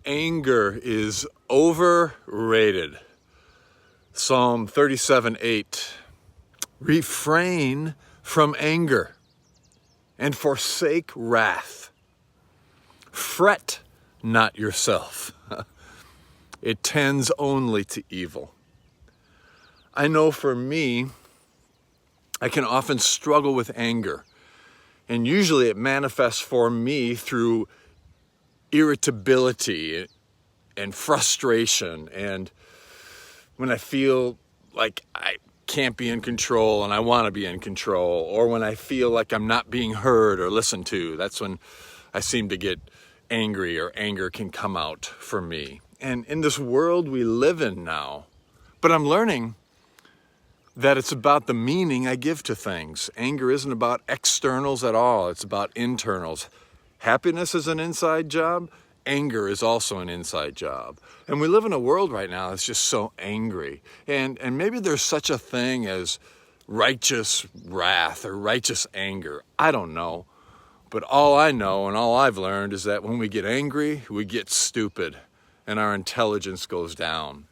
anger is overrated. Psalm 37:8. Refrain from anger and forsake wrath. Fret not yourself. It tends only to evil. I know for me, I can often struggle with anger. And usually it manifests for me through irritability and frustration, and when I feel like I can't be in control and I want to be in control, or when I feel like I'm not being heard or listened to, that's when I seem to get angry, or anger can come out for me. And in this world we live in now, but I'm learning that it's about the meaning I give to things. Anger isn't about externals at all, it's about internals. Happiness is an inside job, anger is also an inside job. And we live in a world right now that's just so angry. And maybe there's such a thing as righteous wrath or righteous anger. I don't know. But all I know and all I've learned is that when we get angry, we get stupid and our intelligence goes down.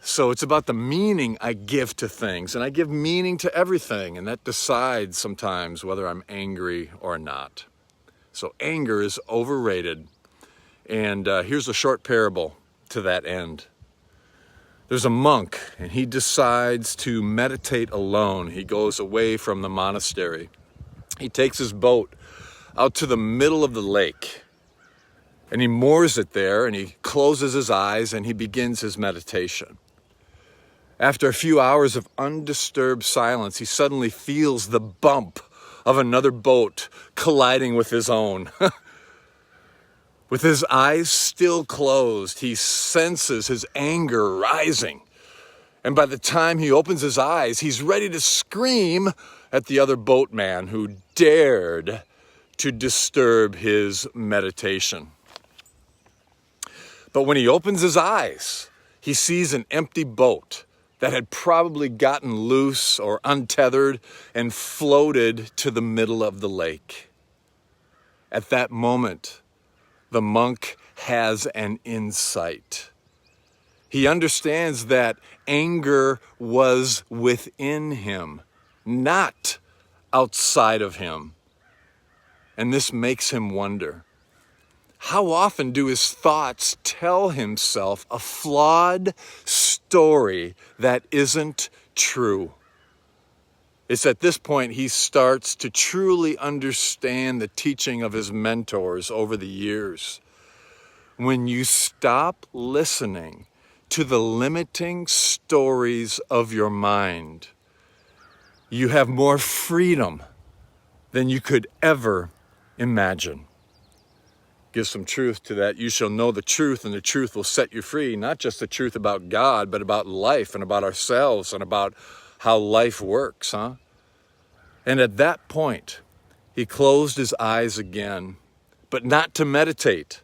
So it's about the meaning I give to things, and I give meaning to everything, and that decides sometimes whether I'm angry or not. So anger is overrated, and here's a short parable to that end. There's a monk, and he decides to meditate alone. He goes away from the monastery. He takes his boat out to the middle of the lake, and he moors it there, and he closes his eyes, and he begins his meditation. After a few hours of undisturbed silence, he suddenly feels the bump of another boat colliding with his own. With his eyes still closed, he senses his anger rising. And by the time he opens his eyes, he's ready to scream at the other boatman who dared to disturb his meditation. But when he opens his eyes, he sees an empty boat that had probably gotten loose or untethered and floated to the middle of the lake. At that moment, the monk has an insight. He understands that anger was within him, not outside of him. And this makes him wonder, how often do his thoughts tell himself a flawed story that isn't true? It's at this point he starts to truly understand the teaching of his mentors over the years. When you stop listening to the limiting stories of your mind, you have more freedom than you could ever imagine. Give some truth to that. You shall know the truth, and the truth will set you free. Not just the truth about God, but about life and about ourselves and about how life works, huh? And at that point, he closed his eyes again, but not to meditate,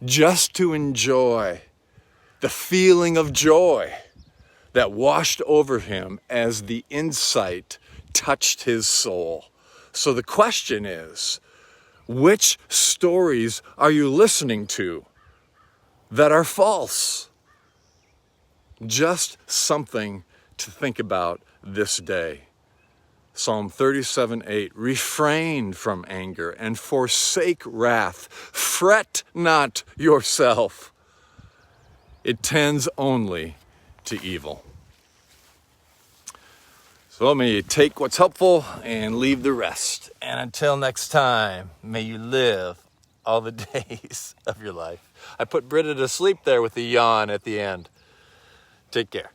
just to enjoy the feeling of joy that washed over him as the insight touched his soul. So the question is, which stories are you listening to that are false? Just something to think about this day. Psalm 37:8, refrain from anger and forsake wrath. Fret not yourself. It tends only to evil. So let me take what's helpful and leave the rest. And until next time, may you live all the days of your life. I put Britta to sleep there with a yawn at the end. Take care.